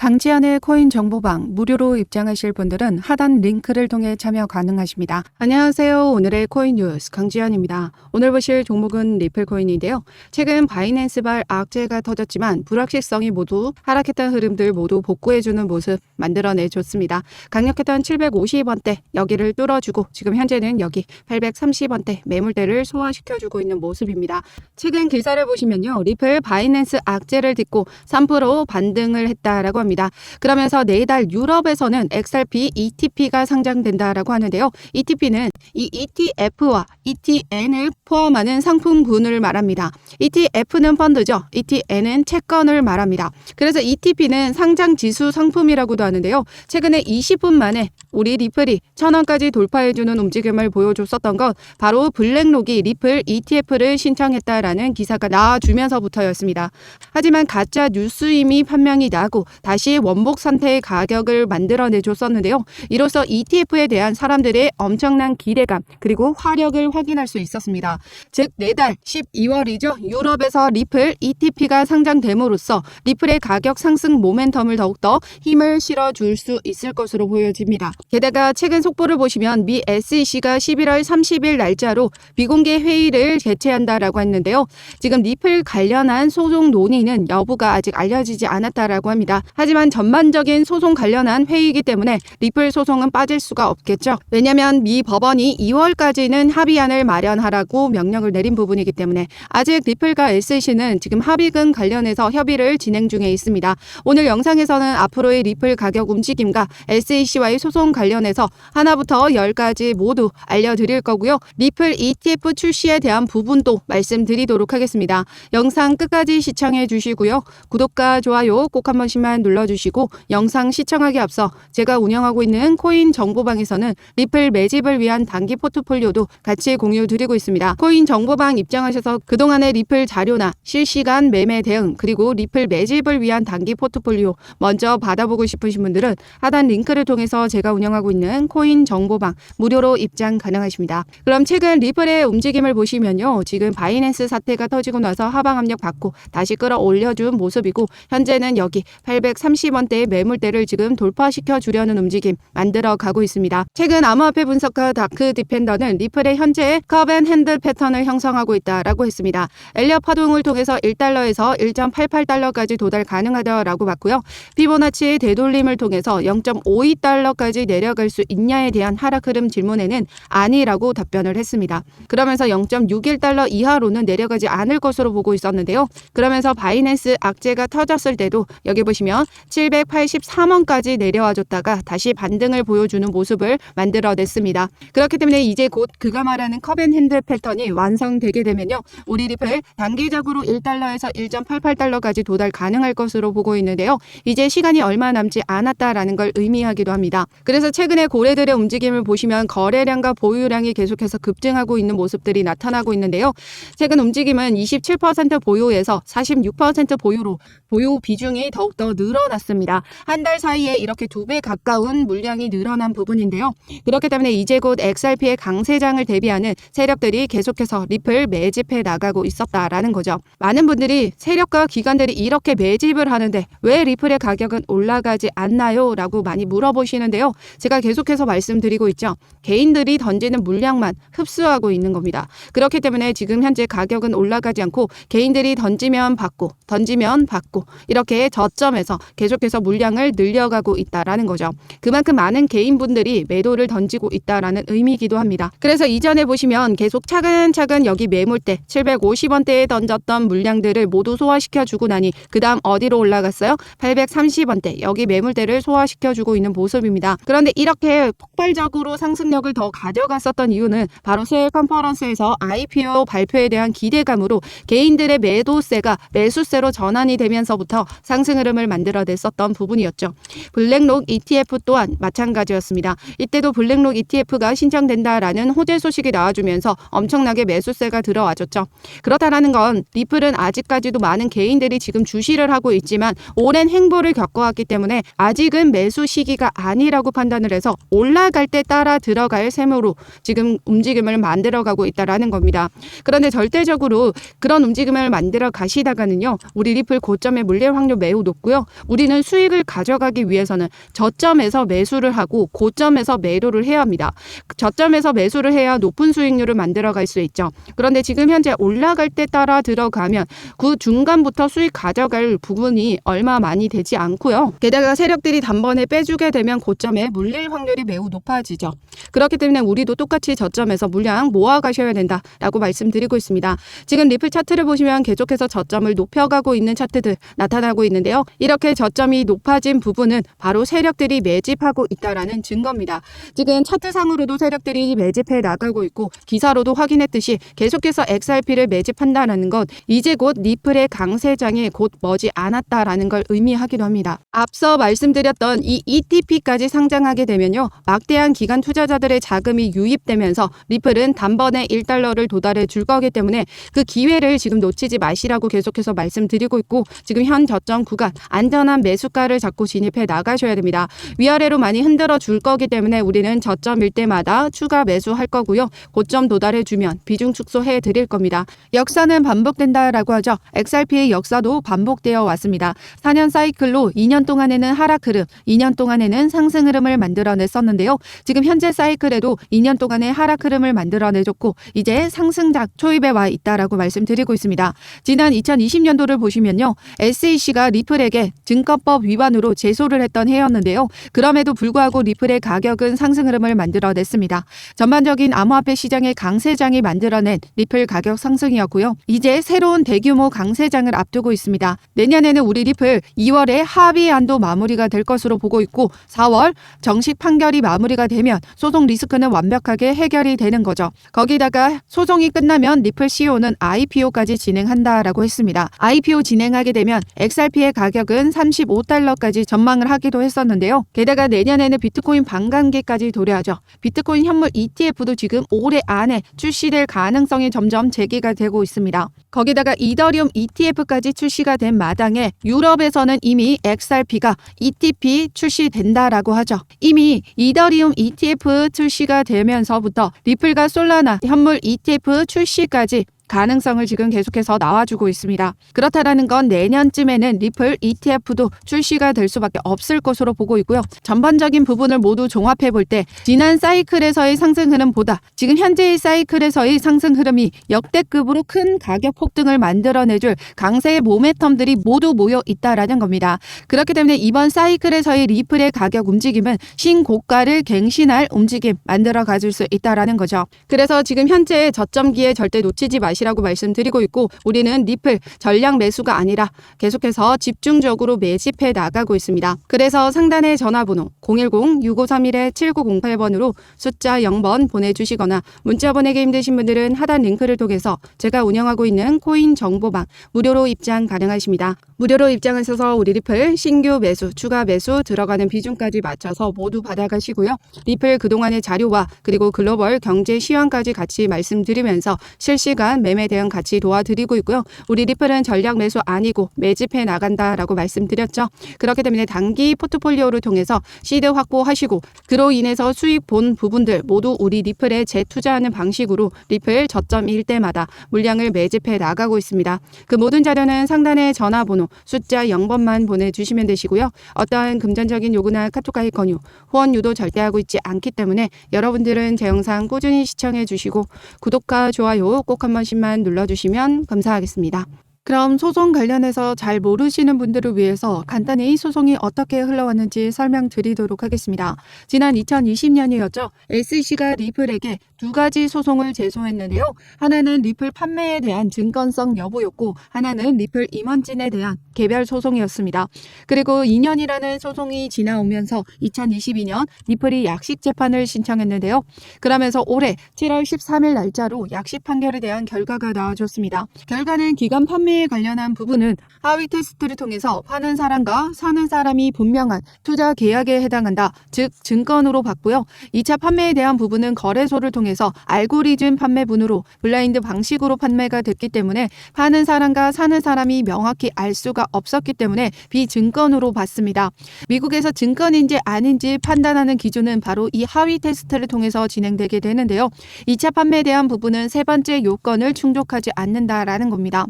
강지연의 코인 정보방 무료로 입장하실 분들은 하단 링크를 통해 참여 가능하십니다. 안녕하세요. 오늘의 코인 뉴스 강지연입니다. 오늘 보실 종목은 리플 코인인데요. 최근 바이낸스발 악재가 터졌지만 불확실성이 모두 하락했던 흐름들 모두 복구해주는 모습 만들어내줬습니다. 강력했던 750원대 여기를 뚫어주고 지금 현재는 여기 830원대 매물대를 소화시켜주고 있는 모습입니다. 최근 기사를 보시면요. 리플 바이낸스 악재를 딛고 3% 반등을 했다라고 합니다. 그러면서 내달 유럽에서는 XRP ETP가 상장된다라고 하는데요. ETP는 이 ETF와 ETN을 포함하는 상품군을 말합니다. ETF는 펀드죠. ETN은 채권을 말합니다. 그래서 ETP는 상장 지수 상품이라고도 하는데요. 최근에 20분 만에 우리 리플이 1000원까지 돌파해주는 움직임을 보여줬었던 것 바로 블랙록이 리플 ETF를 신청했다라는 기사가 나와주면서부터였습니다. 하지만 가짜 뉴스임이 판명이 나고 다시 원복 상태의 가격을 만들어내줬었는데요. 이로써 ETF에 대한 사람들의 엄청난 기대감 그리고 화력을 확인할 수 있었습니다. 즉 내달 12월이죠. 유럽에서 리플 ETP가 상장됨으로써 리플의 가격 상승 모멘텀을 더욱더 힘을 실어줄 수 있을 것으로 보여집니다. 게다가 최근 속보를 보시면 미 SEC가 11월 30일 날짜로 비공개 회의를 개최한다라고 했는데요. 지금 리플 관련한 소송 논의는 여부가 아직 알려지지 않았다라고 합니다. 하지만 전반적인 소송 관련한 회의이기 때문에 리플 소송은 빠질 수가 없겠죠. 왜냐하면 미 법원이 2월까지는 합의안을 마련하라고 명령을 내린 부분이기 때문에 아직 리플과 SEC는 지금 합의금 관련해서 협의를 진행 중에 있습니다. 오늘 영상에서는 앞으로의 리플 가격 움직임과 SEC와의 소송 관련해서 하나부터 10까지 모두 알려드릴 거고요. 리플 ETF 출시에 대한 부분도 말씀드리도록 하겠습니다. 영상 끝까지 시청해 주시고요. 구독과 좋아요 꼭 한 번씩만 눌러주시고 영상 시청하기 앞서 제가 운영하고 있는 코인 정보방에서는 리플 매집을 위한 단기 포트폴리오도 같이 공유 드리고 있습니다. 코인 정보방 입장하셔서 그동안의 리플 자료나 실시간 매매 대응 그리고 리플 매집을 위한 단기 포트폴리오 먼저 받아보고 싶으신 분들은 하단 링크를 통해서 제가 운영하고 있는 코인 정보방 무료로 입장 가능하십니다. 그럼 최근 리플의 움직임을 보시면요. 지금 바이낸스 사태가 터지고 나서 하방 압력 받고 다시 끌어올려준 모습이고 현재는 여기 830원대의 매물대를 지금 돌파시켜 주려는 움직임 만들어 가고 있습니다. 최근 암호화폐 분석가 다크 디펜더는 리플의 현재 컵 앤 핸들 패턴을 형성하고 있다라고 했습니다. 엘리엇 파동을 통해서 1달러에서 1.88달러까지 도달 가능하다라고 봤고요. 피보나치의 되돌림을 통해서 0.52달러까지 내려갈 수 있냐에 대한 하락 흐름 질문에는 아니라고 답변을 했습니다. 그러면서 0.61달러 이하로는 내려가지 않을 것으로 보고 있었는데요. 그러면서 바이낸스 악재가 터졌을 때도 여기 보시면 783원까지 내려와 줬다가 다시 반등을 보여주는 모습을 만들어냈습니다. 그렇기 때문에 이제 곧 그가 말하는 컵앤핸들 패턴이 완성되게 되면요. 우리 리플 단기적으로 1달러에서 1.88달러까지 도달 가능할 것으로 보고 있는데요. 이제 시간이 얼마 남지 않았다라는 걸 의미하기도 합니다. 그래서 최근에 고래들의 움직임을 보시면 거래량과 보유량이 계속해서 급증하고 있는 모습들이 나타나고 있는데요. 최근 움직임은 27% 보유에서 46% 보유로 보유 비중이 더욱더 늘어났습니다. 한 달 사이에 이렇게 2배 가까운 물량이 늘어난 부분인데요. 그렇기 때문에 이제 곧 XRP의 강세장을 대비하는 세력들이 계속해서 리플 매집해 나가고 있었다라는 거죠. 많은 분들이 세력과 기관들이 이렇게 매집을 하는데 왜 리플의 가격은 올라가지 않나요? 라고 많이 물어보시는데요. 제가 계속해서 말씀드리고 있죠. 개인들이 던지는 물량만 흡수하고 있는 겁니다. 그렇기 때문에 지금 현재 가격은 올라가지 않고 개인들이 던지면 받고 이렇게 저점에서 계속해서 물량을 늘려가고 있다라는 거죠. 그만큼 많은 개인분들이 매도를 던지고 있다라는 의미이기도 합니다. 그래서 이전에 보시면 계속 차근차근 여기 매물대 750원대에 던졌던 물량들을 모두 소화시켜주고 나니 그 다음 어디로 올라갔어요? 830원대 여기 매물대를 소화시켜주고 있는 모습입니다. 그런데 이렇게 폭발적으로 상승력을 더 가져갔었던 이유는 바로 세일 컨퍼런스에서 IPO 발표에 대한 기대감으로 개인들의 매도세가 매수세로 전환이 되면서부터 상승 흐름을 만들어냈었던 부분이었죠. 블랙록 ETF 또한 마찬가지였습니다. 이때도 블랙록 ETF가 신청된다라는 호재 소식이 나와주면서 엄청난 엄청나게 매수세가 들어와줬죠. 그렇다라는 건 리플은 아직까지도 많은 개인들이 지금 주시를 하고 있지만 오랜 행보를 겪어왔기 때문에 아직은 매수 시기가 아니라고 판단을 해서 올라갈 때 따라 들어갈 셈으로 지금 움직임을 만들어가고 있다라는 겁니다. 그런데 절대적으로 그런 움직임을 만들어 가시다가는요, 우리 리플 고점에 물릴 확률 매우 높고요. 우리는 수익을 가져가기 위해서는 저점에서 매수를 하고 고점에서 매도를 해야 합니다. 저점에서 매수를 해야 높은 수익률을 만들어갈 수 있죠. 그런데 지금 현재 올라갈 때 따라 들어가면 그 중간부터 수익 가져갈 부분이 얼마 많이 되지 않고요. 게다가 세력들이 단번에 빼주게 되면 고점에 물릴 확률이 매우 높아지죠. 그렇기 때문에 우리도 똑같이 저점에서 물량 모아가셔야 된다라고 말씀드리고 있습니다. 지금 리플 차트를 보시면 계속해서 저점을 높여가고 있는 차트들 나타나고 있는데요. 이렇게 저점이 높아진 부분은 바로 세력들이 매집하고 있다라는 증거입니다. 지금 차트상으로도 세력들이 매집해 나가고 있고 기사로도 확인했듯이 계속해서 XRP를 매집한다는 것, 이제 곧 리플의 강세장이 곧 머지 않았다라는 걸 의미하기도 합니다. 앞서 말씀드렸던 이 ETP까지 상장하게 되면요, 막대한 기관 투자자들의 자금이 유입되면서 리플은 단번에 1달러를 도달해 줄 거기 때문에 그 기회를 지금 놓치지 마시라고 계속해서 말씀드리고 있고, 지금 현 저점 구간 안전한 매수가를 잡고 진입해 나가셔야 됩니다. 위아래로 많이 흔들어 줄 거기 때문에 우리는 저점일 때마다 추가 매수할 거고요. 고점 도달해 주면 비중 축소해 드릴 겁니다. 역사는 반복된다라고 하죠. XRP의 역사도 반복되어 왔습니다. 4년 사이클로 2년 동안에는 하락 흐름, 2년 동안에는 상승 흐름을 만들어냈었는데요. 지금 현재 사이클에도 2년 동안의 하락 흐름을 만들어내줬고 이제 상승작 초입에 와 있다라고 말씀드리고 있습니다. 지난 2020년도를 보시면요, SEC가 리플에게 증권법 위반으로 제소를 했던 해였는데요. 그럼에도 불구하고 리플의 가격은 상승 흐름을 만들어냈습니다. 전반적인 암호화폐 시장의 강세장이 만들어낸 리플 가격 상승이었고요. 이제 새로운 대규모 강세장을 앞두고 있습니다. 내년에는 우리 리플 2월에 합의안도 마무리가 될 것으로 보고 있고 4월 정식 판결이 마무리가 되면 소송 리스크는 완벽하게 해결이 되는 거죠. 거기다가 소송이 끝나면 리플 CEO는 IPO까지 진행한다라고 했습니다. IPO 진행하게 되면 XRP의 가격은 35달러까지 전망을 하기도 했었는데요. 게다가 내년에는 비트코인 반감기까지 도래하죠. 비트코인 현물 ETF도 지금 올해 안에 출시될 가능성이 점점 제기가 되고 있습니다. 거기다가 이더리움 ETF까지 출시가 된 마당에 유럽에서는 이미 XRP가 ETP 출시된다라고 하죠. 이미 이더리움 ETF 출시가 되면서부터 리플과 솔라나 현물 ETF 출시까지 가능성을 지금 계속해서 나와주고 있습니다. 그렇다라는 건 내년쯤에는 리플 ETF도 출시가 될 수밖에 없을 것으로 보고 있고요. 전반적인 부분을 모두 종합해 볼 때 지난 사이클에서의 상승 흐름보다 지금 현재의 사이클에서의 상승 흐름이 역대급으로 큰 가격 폭등을 만들어내줄 강세의 모멘텀들이 모두 모여 있다라는 겁니다. 그렇기 때문에 이번 사이클에서의 리플의 가격 움직임은 신고가를 갱신할 움직임 만들어 가줄 수 있다라는 거죠. 그래서 지금 현재 저점기에 절대 놓치지 마시라고 말씀드리고 있고, 우리는 리플 전량 매수가 아니라 계속해서 집중적으로 매집해 나가고 있습니다. 그래서 상단의 전화번호 010-6531-7908번으로 숫자 0번 보내주시거나 문자 보내기 힘드신 분들은 하단 링크를 통해서 제가 운영하고 있는 코인 정보방 무료로 입장 가능하십니다. 무료로 입장하셔서 우리 리플 신규 매수, 추가 매수 들어가는 비중까지 맞춰서 모두 받아가시고요. 리플 그동안의 자료와 그리고 글로벌 경제 시황까지 같이 말씀드리면서 실시간 매매 대응 같이 도와드리고 있고요. 우리 리플은 전략 매수 아니고 매집해 나간다라고 말씀드렸죠. 그렇기 때문에 단기 포트폴리오를 통해서 시드 확보하시고 그로 인해서 수익 본 부분들 모두 우리 리플에 재투자하는 방식으로 리플 저점일 때마다 물량을 매집해 나가고 있습니다. 그 모든 자료는 상단의 전화번호 숫자 0번만 보내주시면 되시고요. 어떠한 금전적인 요구나 카톡 가입 권유, 후원 유도 절대 하고 있지 않기 때문에 여러분들은 제 영상 꾸준히 시청해 주시고 구독과 좋아요 꼭 한 번씩만 눌러주시면 감사하겠습니다. 그럼 소송 관련해서 잘 모르시는 분들을 위해서 간단히 소송이 어떻게 흘러왔는지 설명드리도록 하겠습니다. 지난 2020년이었죠. SEC가 리플에게 두 가지 소송을 제소했는데요. 하나는 리플 판매에 대한 증권성 여부였고 하나는 리플 임원진에 대한 개별 소송이었습니다. 그리고 2년이라는 소송이 지나오면서 2022년 리플이 약식 재판을 신청했는데요. 그러면서 올해 7월 13일 날짜로 약식 판결에 대한 결과가 나와줬습니다. 결과는 기관 판매 판매에 관련한 부분은 하위 테스트를 통해서 파는 사람과 사는 사람이 분명한 투자 계약에 해당한다. 즉 증권으로 봤고요. 2차 판매에 대한 부분은 거래소를 통해서 알고리즘 판매분으로 블라인드 방식으로 판매가 됐기 때문에 파는 사람과 사는 사람이 명확히 알 수가 없었기 때문에 비증권으로 봤습니다. 미국에서 증권인지 아닌지 판단하는 기준은 바로 이 하위 테스트를 통해서 진행되게 되는데요. 2차 판매에 대한 부분은 세 번째 요건을 충족하지 않는다라는 겁니다.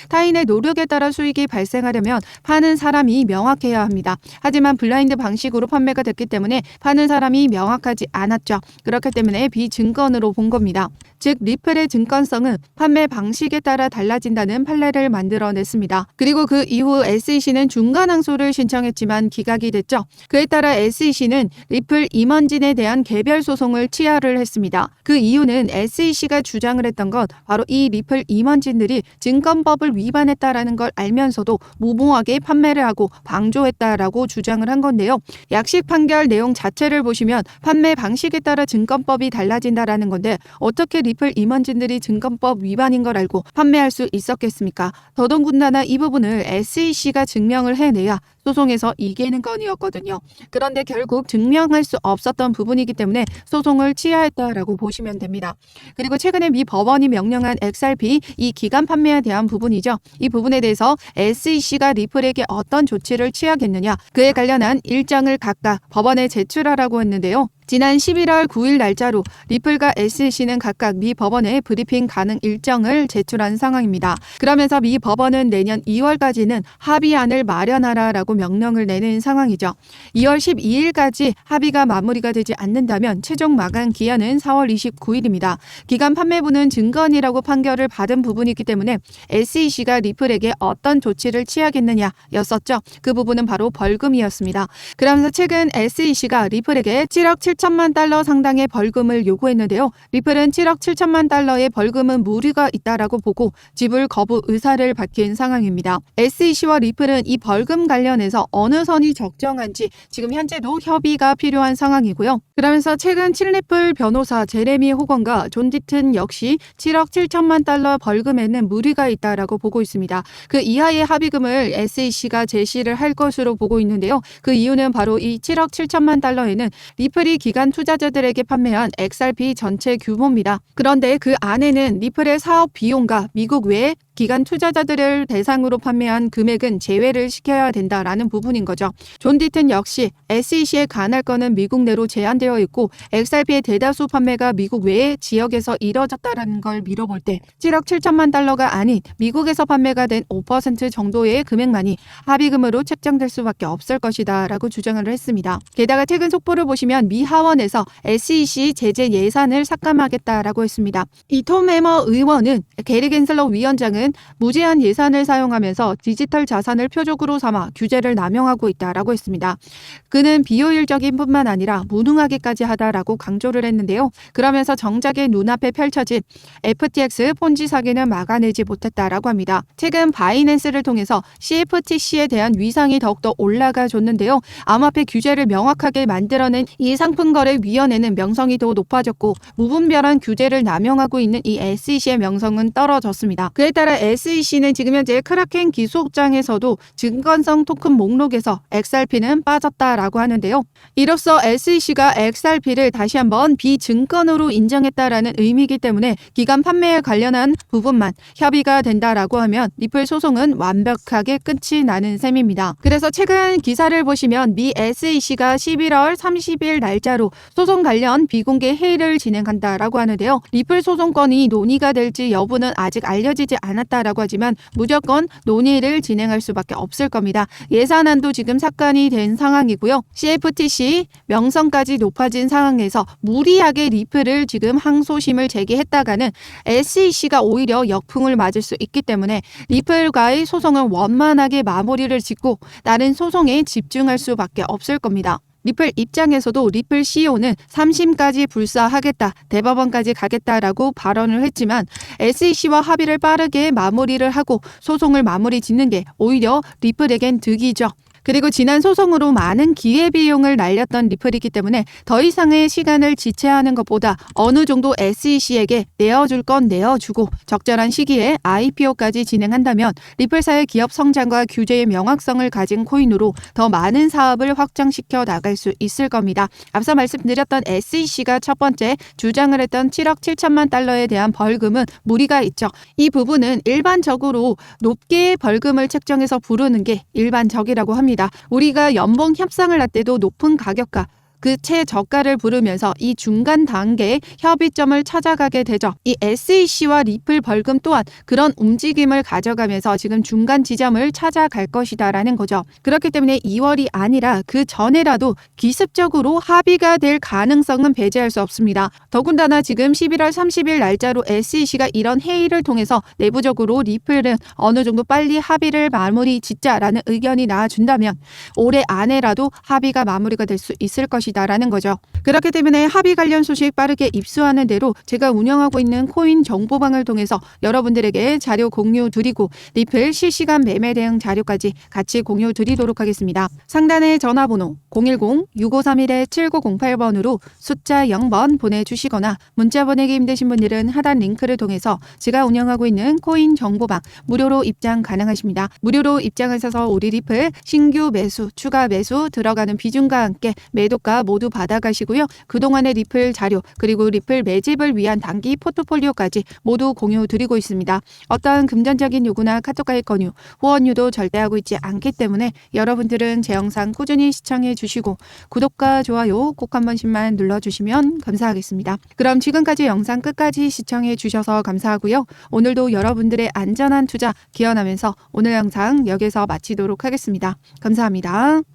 타인의 노력에 따라 수익이 발생하려면 파는 사람이 명확해야 합니다. 하지만 블라인드 방식으로 판매가 됐기 때문에 파는 사람이 명확하지 않았죠. 그렇기 때문에 비증권으로 본 겁니다. 즉 리플의 증권성은 판매 방식에 따라 달라진다는 판례를 만들어냈습니다. 그리고 그 이후 SEC는 중간 항소를 신청했지만 기각이 됐죠. 그에 따라 SEC는 리플 임원진에 대한 개별 소송을 취하를 했습니다. 그 이유는 SEC가 주장을 했던 것 바로 이 리플 임원진들이 증권법을 위반했다라는 걸 알면서도 무모하게 판매를 하고 방조했다라고 주장을 한 건데요. 약식 판결 내용 자체를 보시면 판매 방식에 따라 증권법이 달라진다라는 건데 어떻게 리플 임원진들이 증권법 위반인 걸 알고 판매할 수 있었겠습니까? 더더군다나 이 부분을 SEC가 증명을 해내야 소송에서 이기는 건이었거든요. 그런데 결국 증명할 수 없었던 부분이기 때문에 소송을 취하했다라고 보시면 됩니다. 그리고 최근에 미 법원이 명령한 XRP 이 기간 판매에 대한 부분이죠. 이 부분에 대해서 SEC가 리플에게 어떤 조치를 취하겠느냐 그에 관련한 일정을 각각 법원에 제출하라고 했는데요. 지난 11월 9일 날짜로 리플과 SEC는 각각 미 법원에 브리핑 가능 일정을 제출한 상황입니다. 그러면서 미 법원은 내년 2월까지는 합의안을 마련하라라고 명령을 내는 상황이죠. 2월 12일까지 합의가 마무리가 되지 않는다면 최종 마감 기한은 4월 29일입니다. 기간 판매분은 증권이라고 판결을 받은 부분이기 때문에 SEC가 리플에게 어떤 조치를 취하겠느냐였었죠. 그 부분은 바로 벌금이었습니다. 그러면서 최근 SEC가 리플에게 7억 7천만 달러 상당의 벌금을 요구했는데요. 리플은 7억 7천만 달러의 벌금은 무리가 있다라고 보고 지불 거부 의사를 밝힌 상황입니다. SEC와 리플은 이 벌금 관련해서 어느 선이 적정한지 지금 현재도 협의가 필요한 상황이고요. 그러면서 최근 칠리플 변호사 제레미 호건과 존 디튼 역시 7억 7천만 달러 벌금에는 무리가 있다라고 보고 있습니다. 그 이하의 합의금을 SEC가 제시를 할 것으로 보고 있는데요. 그 이유는 바로 이 7억 7천만 달러에는 리플이 기간 투자자들에게 판매한 XRP 전체 규모입니다. 그런데 그 안에는 리플의 사업 비용과 미국 외에 기간 투자자들을 대상으로 판매한 금액은 제외를 시켜야 된다라는 부분인 거죠. 존 디튼 역시 SEC에 관할 건은 미국 내로 제한되어 있고 XRP의 대다수 판매가 미국 외의 지역에서 이뤄졌다라는 걸 미뤄볼 때 7억 7천만 달러가 아닌 미국에서 판매가 된 5% 정도의 금액만이 합의금으로 책정될 수밖에 없을 것이다 라고 주장을 했습니다. 게다가 최근 속보를 보시면 미 하원에서 SEC 제재 예산을 삭감하겠다라고 했습니다. 이 톰 해머 의원은 게리 겐슬러 위원장은 무제한 예산을 사용하면서 디지털 자산을 표적으로 삼아 규제를 남용하고 있다라고 했습니다. 그는 비효율적인 뿐만 아니라 무능하게까지 하다라고 강조를 했는데요. 그러면서 정작의 눈앞에 펼쳐진 FTX 폰지 사기는 막아내지 못했다라고 합니다. 최근 바이낸스를 통해서 CFTC에 대한 위상이 더욱더 올라가줬는데요. 암호화폐 규제를 명확하게 만들어낸 이 상품거래위원회는 명성이 더 높아졌고 무분별한 규제를 남용하고 있는 이 SEC의 명성은 떨어졌습니다. 그에 따라 SEC는 지금 현재 크라켄 기소장에서도 증권성 토큰 목록에서 XRP는 빠졌다라고 하는데요. 이로써 SEC가 XRP를 다시 한번 비증권으로 인정했다라는 의미이기 때문에 기간 판매에 관련한 부분만 협의가 된다라고 하면 리플 소송은 완벽하게 끝이 나는 셈입니다. 그래서 최근 기사를 보시면 미 SEC가 11월 30일 날짜로 소송 관련 비공개 회의를 진행한다라고 하는데요. 리플 소송건이 논의가 될지 여부는 아직 알려지지 않았다라고 하지만 무조건 논의를 진행할 수밖에 없을 겁니다. 예산안도 지금 삭감이 된 상황이고요. CFTC 명성까지 높아진 상황에서 무리하게 리플을 지금 항소심을 제기했다가는 SEC가 오히려 역풍을 맞을 수 있기 때문에 리플과의 소송은 원만하게 마무리를 짓고 다른 소송에 집중할 수밖에 없을 겁니다. 리플 입장에서도 리플 CEO는 3심까지 불사하겠다, 대법원까지 가겠다라고 발언을 했지만 SEC와 합의를 빠르게 마무리를 하고 소송을 마무리 짓는 게 오히려 리플에겐 득이죠. 그리고 지난 소송으로 많은 기회비용을 날렸던 리플이기 때문에 더 이상의 시간을 지체하는 것보다 어느 정도 SEC에게 내어줄 건 내어주고 적절한 시기에 IPO까지 진행한다면 리플사의 기업 성장과 규제의 명확성을 가진 코인으로 더 많은 사업을 확장시켜 나갈 수 있을 겁니다. 앞서 말씀드렸던 SEC가 첫 번째 주장을 했던 7억 7천만 달러에 대한 벌금은 무리가 있죠. 이 부분은 일반적으로 높게 벌금을 책정해서 부르는 게 일반적이라고 합니다. 우리가 연봉 협상을 할 때도 높은 가격과 그 최저가를 부르면서 이 중간 단계의 협의점을 찾아가게 되죠. 이 SEC와 리플 벌금 또한 그런 움직임을 가져가면서 지금 중간 지점을 찾아갈 것이다라는 거죠. 그렇기 때문에 2월이 아니라 그 전에라도 기습적으로 합의가 될 가능성은 배제할 수 없습니다. 더군다나 지금 11월 30일 날짜로 SEC가 이런 회의를 통해서 내부적으로 리플은 어느 정도 빨리 합의를 마무리 짓자라는 의견이 나와준다면 올해 안에라도 합의가 마무리가 될 수 있을 것이다. 라는 거죠. 그렇기 때문에 합의 관련 소식 빠르게 입수하는 대로 제가 운영하고 있는 코인 정보방을 통해서 여러분들에게 자료 공유 드리고 리플 실시간 매매 대응 자료까지 같이 공유 드리도록 하겠습니다. 상단의 전화번호 010-6531-7908번으로 숫자 0번 보내주시거나 문자 보내기 힘드신 분들은 하단 링크를 통해서 제가 운영하고 있는 코인 정보방 무료로 입장 가능하십니다. 무료로 입장하셔서 우리 리플 신규 매수, 추가 매수 들어가는 비중과 함께 매도가 모두 받아가시고요. 그동안의 리플 자료 그리고 리플 매집을 위한 단기 포트폴리오까지 모두 공유 드리고 있습니다. 어떠한 금전적인 요구나 카톡과의 권유, 후원유도 절대 하고 있지 않기 때문에 여러분들은 제 영상 꾸준히 시청해 주시고 구독과 좋아요 꼭 한 번씩만 눌러주시면 감사하겠습니다. 그럼 지금까지 영상 끝까지 시청해 주셔서 감사하고요. 오늘도 여러분들의 안전한 투자 기원하면서 오늘 영상 여기서 마치도록 하겠습니다. 감사합니다.